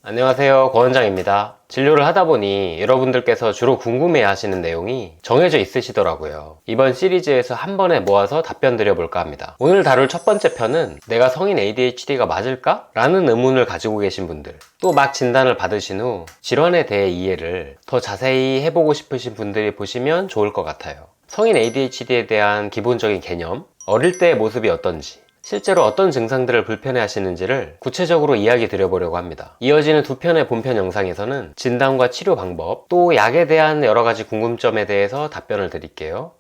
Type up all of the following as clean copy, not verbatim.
안녕하세요, 권 원장입니다. 진료를 하다 보니 여러분들께서 주로 궁금해 하시는 내용이 정해져 있으시더라고요. 이번 시리즈에서 한 번에 모아서 답변 드려볼까 합니다. 오늘 다룰 첫 번째 편은 내가 성인 ADHD가 맞을까? 라는 의문을 가지고 계신 분들, 또 막 진단을 받으신 후 질환에 대해 이해를 더 자세히 해보고 싶으신 분들이 보시면 좋을 것 같아요. 성인 ADHD에 대한 기본적인 개념, 어릴 때의 모습이 어떤지, 실제로 어떤 증상들을 불편해 하시는지를 구체적으로 이야기 드려보려고 합니다. 이어지는 두 편의 본편 영상에서는 진단과 치료 방법, 또 약에 대한 여러 가지 궁금점에 대해서 답변을 드릴게요.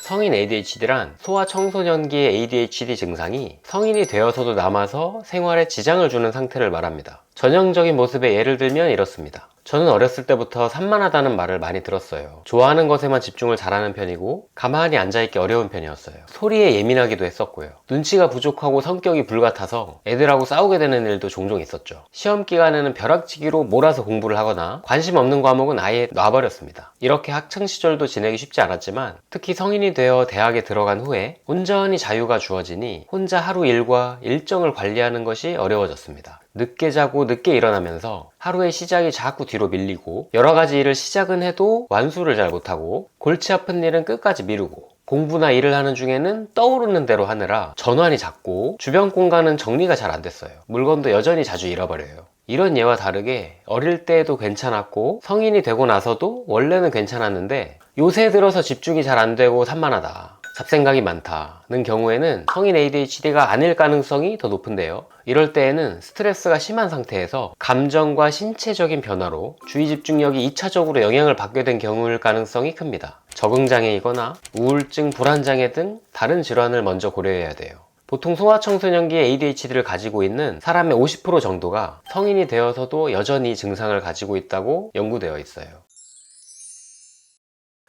성인 ADHD란 소아청소년기의 ADHD 증상이 성인이 되어서도 남아서 생활에 지장을 주는 상태를 말합니다. 전형적인 모습의 예를 들면 이렇습니다. 저는 어렸을 때부터 산만하다는 말을 많이 들었어요. 좋아하는 것에만 집중을 잘하는 편이고 가만히 앉아있기 어려운 편이었어요. 소리에 예민하기도 했었고요. 눈치가 부족하고 성격이 불같아서 애들하고 싸우게 되는 일도 종종 있었죠. 시험 기간에는 벼락치기로 몰아서 공부를 하거나 관심 없는 과목은 아예 놔버렸습니다. 이렇게 학창시절도 지내기 쉽지 않았지만 특히 성인이 되어 대학에 들어간 후에 온전히 자유가 주어지니 혼자 하루 일과 일정을 관리하는 것이 어려워졌습니다. 늦게 자고 늦게 일어나면서 하루의 시작이 자꾸 뒤로 밀리고 여러 가지 일을 시작은 해도 완수를 잘 못하고 골치 아픈 일은 끝까지 미루고 공부나 일을 하는 중에는 떠오르는 대로 하느라 전환이 잦고 주변 공간은 정리가 잘 안 됐어요. 물건도 여전히 자주 잃어버려요. 이런 예와 다르게 어릴 때에도 괜찮았고 성인이 되고 나서도 원래는 괜찮았는데 요새 들어서 집중이 잘 안 되고 산만하다, 잡생각이 많다는 경우에는 성인 ADHD가 아닐 가능성이 더 높은데요. 이럴 때에는 스트레스가 심한 상태에서 감정과 신체적인 변화로 주의 집중력이 2차적으로 영향을 받게 된 경우일 가능성이 큽니다. 적응장애이거나 우울증, 불안장애 등 다른 질환을 먼저 고려해야 돼요. 보통 소아청소년기에 ADHD를 가지고 있는 사람의 50% 정도가 성인이 되어서도 여전히 증상을 가지고 있다고 연구되어 있어요.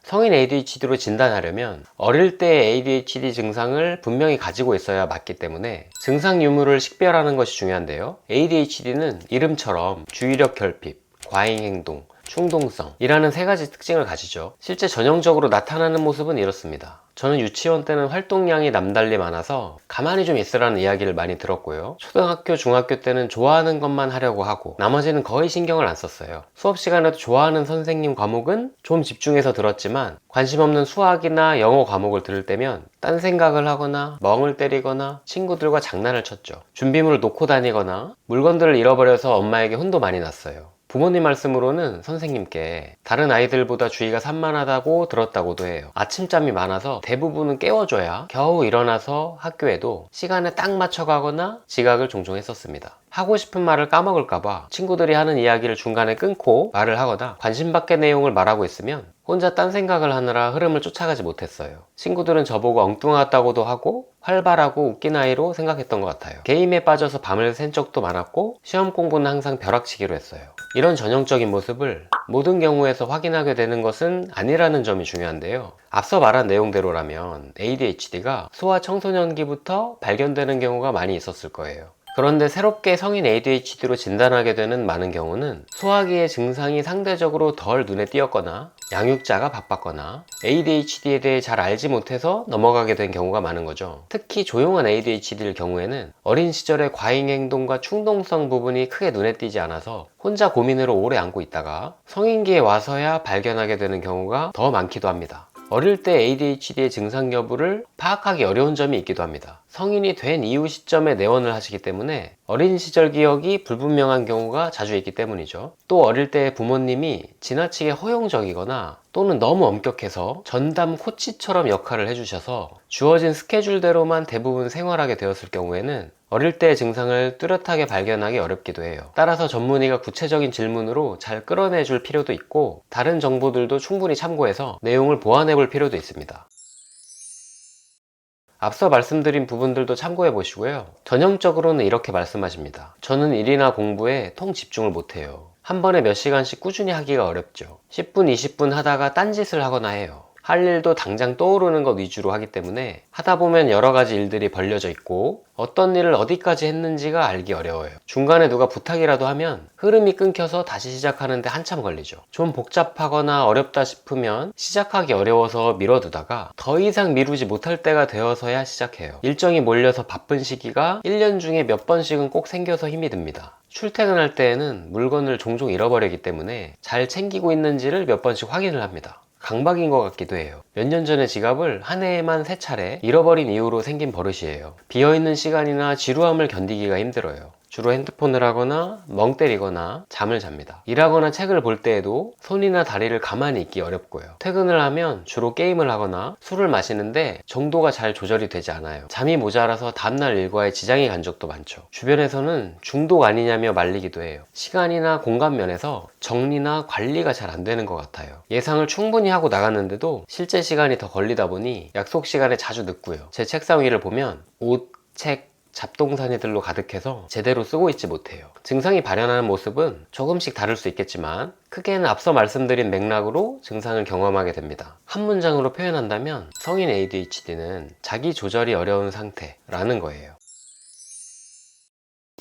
성인 ADHD로 진단하려면 어릴 때의 ADHD 증상을 분명히 가지고 있어야 맞기 때문에 증상 유무를 식별하는 것이 중요한데요. ADHD는 이름처럼 주의력 결핍, 과잉행동, 충동성이라는 세 가지 특징을 가지죠. 실제 전형적으로 나타나는 모습은 이렇습니다. 저는 유치원 때는 활동량이 남달리 많아서 가만히 좀 있으라는 이야기를 많이 들었고요. 초등학교, 중학교 때는 좋아하는 것만 하려고 하고 나머지는 거의 신경을 안 썼어요. 수업 시간에도 좋아하는 선생님 과목은 좀 집중해서 들었지만 관심 없는 수학이나 영어 과목을 들을 때면 딴 생각을 하거나 멍을 때리거나 친구들과 장난을 쳤죠. 준비물을 놓고 다니거나 물건들을 잃어버려서 엄마에게 혼도 많이 났어요. 부모님 말씀으로는 선생님께 다른 아이들보다 주의가 산만하다고 들었다고도 해요. 아침잠이 많아서 대부분은 깨워줘야 겨우 일어나서 학교에도 시간에 딱 맞춰 가거나 지각을 종종 했었습니다. 하고 싶은 말을 까먹을까봐 친구들이 하는 이야기를 중간에 끊고 말을 하거나 관심 밖의 내용을 말하고 있으면 혼자 딴 생각을 하느라 흐름을 쫓아가지 못했어요. 친구들은 저보고 엉뚱하다고도 하고 활발하고 웃긴 아이로 생각했던 것 같아요. 게임에 빠져서 밤을 샌 적도 많았고 시험 공부는 항상 벼락치기로 했어요. 이런 전형적인 모습을 모든 경우에서 확인하게 되는 것은 아니라는 점이 중요한데요. 앞서 말한 내용대로라면 ADHD가 소아청소년기부터 발견되는 경우가 많이 있었을 거예요. 그런데 새롭게 성인 ADHD로 진단하게 되는 많은 경우는 소아기의 증상이 상대적으로 덜 눈에 띄었거나 양육자가 바빴거나 ADHD에 대해 잘 알지 못해서 넘어가게 된 경우가 많은 거죠. 특히 조용한 ADHD일 경우에는 어린 시절의 과잉행동과 충동성 부분이 크게 눈에 띄지 않아서 혼자 고민으로 오래 안고 있다가 성인기에 와서야 발견하게 되는 경우가 더 많기도 합니다. 어릴 때 ADHD의 증상 여부를 파악하기 어려운 점이 있기도 합니다. 성인이 된 이후 시점에 내원을 하시기 때문에 어린 시절 기억이 불분명한 경우가 자주 있기 때문이죠. 또 어릴 때 부모님이 지나치게 허용적이거나 또는 너무 엄격해서 전담 코치처럼 역할을 해주셔서 주어진 스케줄대로만 대부분 생활하게 되었을 경우에는 어릴 때의 증상을 뚜렷하게 발견하기 어렵기도 해요. 따라서 전문의가 구체적인 질문으로 잘 끌어내줄 필요도 있고 다른 정보들도 충분히 참고해서 내용을 보완해 볼 필요도 있습니다. 앞서 말씀드린 부분들도 참고해 보시고요. 전형적으로는 이렇게 말씀하십니다. 저는 일이나 공부에 통 집중을 못해요. 한 번에 몇 시간씩 꾸준히 하기가 어렵죠. 10분, 20분 하다가 딴짓을 하거나 해요. 할 일도 당장 떠오르는 것 위주로 하기 때문에 하다 보면 여러 가지 일들이 벌려져 있고 어떤 일을 어디까지 했는지가 알기 어려워요. 중간에 누가 부탁이라도 하면 흐름이 끊겨서 다시 시작하는데 한참 걸리죠. 좀 복잡하거나 어렵다 싶으면 시작하기 어려워서 미뤄두다가 더 이상 미루지 못할 때가 되어서야 시작해요. 일정이 몰려서 바쁜 시기가 1년 중에 몇 번씩은 꼭 생겨서 힘이 듭니다. 출퇴근할 때에는 물건을 종종 잃어버리기 때문에 잘 챙기고 있는지를 몇 번씩 확인을 합니다. 강박인 것 같기도 해요. 몇 년 전에 지갑을 한 해에만 3차례 잃어버린 이후로 생긴 버릇이에요. 비어있는 시간이나 지루함을 견디기가 힘들어요. 주로 핸드폰을 하거나 멍 때리거나 잠을 잡니다. 일하거나 책을 볼 때에도 손이나 다리를 가만히 있기 어렵고요. 퇴근을 하면 주로 게임을 하거나 술을 마시는데 정도가 잘 조절이 되지 않아요. 잠이 모자라서 다음날 일과에 지장이 간 적도 많죠. 주변에서는 중독 아니냐며 말리기도 해요. 시간이나 공간 면에서 정리나 관리가 잘 안 되는 것 같아요. 예상을 충분히 하고 나갔는데도 실제 시간이 더 걸리다 보니 약속 시간에 자주 늦고요. 제 책상 위를 보면 옷, 책, 잡동사니들로 가득해서 제대로 쓰고 있지 못해요. 증상이 발현하는 모습은 조금씩 다를 수 있겠지만 크게는 앞서 말씀드린 맥락으로 증상을 경험하게 됩니다. 한 문장으로 표현한다면 성인 ADHD는 자기 조절이 어려운 상태라는 거예요.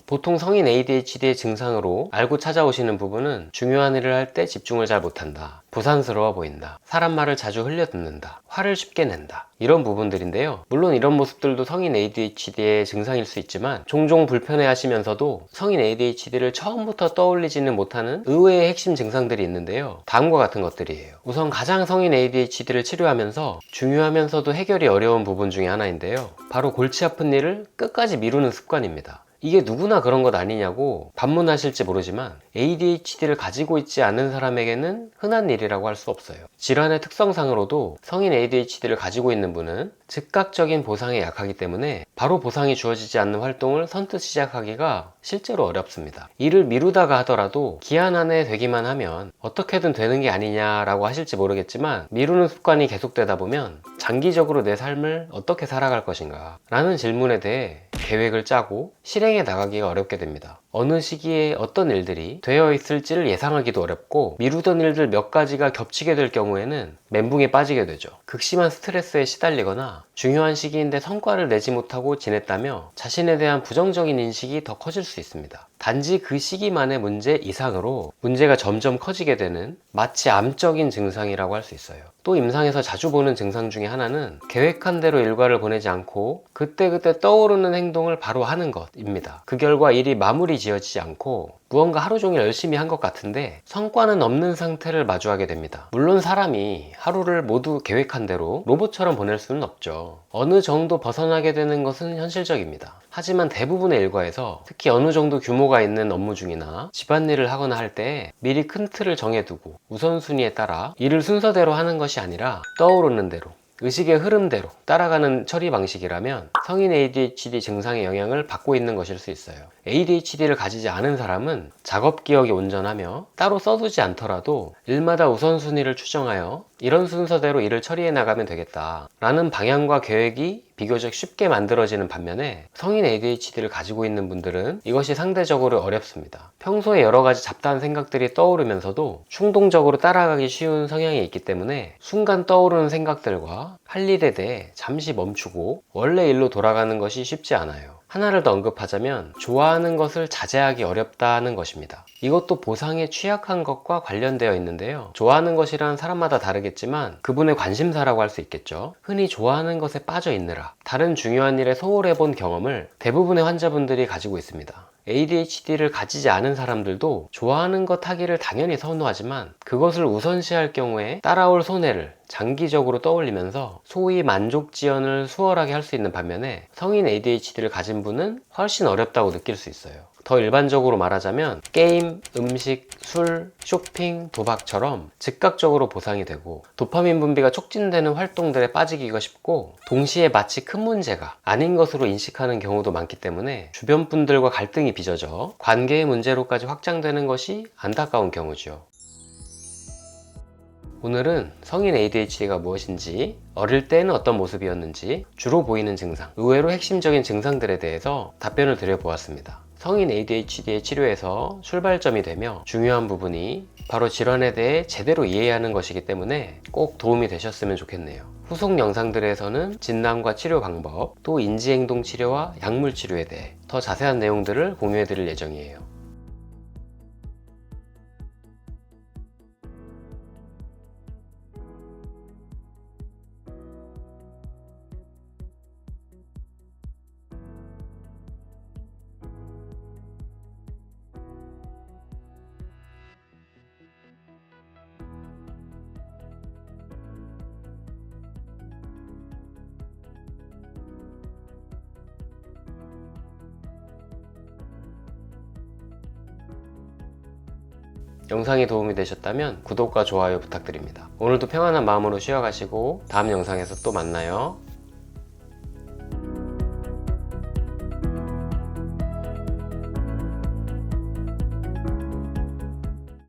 보통 성인 ADHD의 증상으로 알고 찾아오시는 부분은 중요한 일을 할 때 집중을 잘 못한다, 부산스러워 보인다, 사람 말을 자주 흘려듣는다, 화를 쉽게 낸다, 이런 부분들인데요. 물론 이런 모습들도 성인 ADHD의 증상일 수 있지만 종종 불편해 하시면서도 성인 ADHD를 처음부터 떠올리지는 못하는 의외의 핵심 증상들이 있는데요. 다음과 같은 것들이에요. 우선 가장 성인 ADHD를 치료하면서 중요하면서도 해결이 어려운 부분 중에 하나인데요. 바로 골치 아픈 일을 끝까지 미루는 습관입니다. 이게 누구나 그런 것 아니냐고 반문하실지 모르지만 ADHD를 가지고 있지 않은 사람에게는 흔한 일이라고 할 수 없어요. 질환의 특성상으로도 성인 ADHD를 가지고 있는 분은 즉각적인 보상에 약하기 때문에 바로 보상이 주어지지 않는 활동을 선뜻 시작하기가 실제로 어렵습니다. 일을 미루다가 하더라도 기한 안에 되기만 하면 어떻게든 되는 게 아니냐라고 하실지 모르겠지만 미루는 습관이 계속되다 보면 장기적으로 내 삶을 어떻게 살아갈 것인가 라는 질문에 대해 계획을 짜고 실행해 나가기가 어렵게 됩니다. 어느 시기에 어떤 일들이 되어 있을지를 예상하기도 어렵고 미루던 일들 몇 가지가 겹치게 될 경우에는 멘붕에 빠지게 되죠. 극심한 스트레스에 시달리거나 중요한 시기인데 성과를 내지 못하고 지냈다며 자신에 대한 부정적인 인식이 더 커질 수 있습니다. 단지 그 시기만의 문제 이상으로 문제가 점점 커지게 되는 마치 암적인 증상이라고 할 수 있어요. 또 임상에서 자주 보는 증상 중에 하나는 계획한 대로 일과를 보내지 않고 그때그때 떠오르는 행동을 바로 하는 것입니다. 그 결과 일이 마무리 지어지지 않고 무언가 하루 종일 열심히 한 것 같은데 성과는 없는 상태를 마주하게 됩니다. 물론 사람이 하루를 모두 계획한 대로 로봇처럼 보낼 수는 없죠. 어느 정도 벗어나게 되는 것은 현실적입니다. 하지만 대부분의 일과에서 특히 어느 정도 규모가 있는 업무 중이나 집안일을 하거나 할 때 미리 큰 틀을 정해두고 우선순위에 따라 일을 순서대로 하는 것이 아니라 떠오르는 대로 의식의 흐름대로 따라가는 처리 방식이라면 성인 ADHD 증상의 영향을 받고 있는 것일 수 있어요. ADHD를 가지지 않은 사람은 작업 기억이 온전하며 따로 써두지 않더라도 일마다 우선순위를 추정하여 이런 순서대로 일을 처리해 나가면 되겠다 라는 방향과 계획이 비교적 쉽게 만들어지는 반면에 성인 ADHD를 가지고 있는 분들은 이것이 상대적으로 어렵습니다. 평소에 여러 가지 잡다한 생각들이 떠오르면서도 충동적으로 따라가기 쉬운 성향이 있기 때문에 순간 떠오르는 생각들과 할 일에 대해 잠시 멈추고 원래 일로 돌아가는 것이 쉽지 않아요. 하나를 더 언급하자면 좋아하는 것을 자제하기 어렵다는 것입니다. 이것도 보상에 취약한 것과 관련되어 있는데요. 좋아하는 것이란 사람마다 다르겠지만 그분의 관심사라고 할 수 있겠죠. 흔히 좋아하는 것에 빠져 있느라 다른 중요한 일에 소홀해 본 경험을 대부분의 환자분들이 가지고 있습니다. ADHD를 가지지 않은 사람들도 좋아하는 것 하기를 당연히 선호하지만 그것을 우선시할 경우에 따라올 손해를 장기적으로 떠올리면서 소위 만족지연을 수월하게 할 수 있는 반면에 성인 ADHD를 가진 분은 훨씬 어렵다고 느낄 수 있어요. 더 일반적으로 말하자면 게임, 음식, 술, 쇼핑, 도박처럼 즉각적으로 보상이 되고 도파민 분비가 촉진되는 활동들에 빠지기가 쉽고 동시에 마치 큰 문제가 아닌 것으로 인식하는 경우도 많기 때문에 주변 분들과 갈등이 빚어져 관계의 문제로까지 확장되는 것이 안타까운 경우죠. 오늘은 성인 ADHD가 무엇인지, 어릴 때는 어떤 모습이었는지, 주로 보이는 증상, 의외로 핵심적인 증상들에 대해서 답변을 드려보았습니다. 성인 ADHD의 치료에서 출발점이 되며 중요한 부분이 바로 질환에 대해 제대로 이해하는 것이기 때문에 꼭 도움이 되셨으면 좋겠네요. 후속 영상들에서는 진단과 치료 방법, 또 인지행동 치료와 약물 치료에 대해 더 자세한 내용들을 공유해 드릴 예정이에요. 영상이 도움이 되셨다면 구독과 좋아요 부탁드립니다. 오늘도 평안한 마음으로 쉬어가시고 다음 영상에서 또 만나요.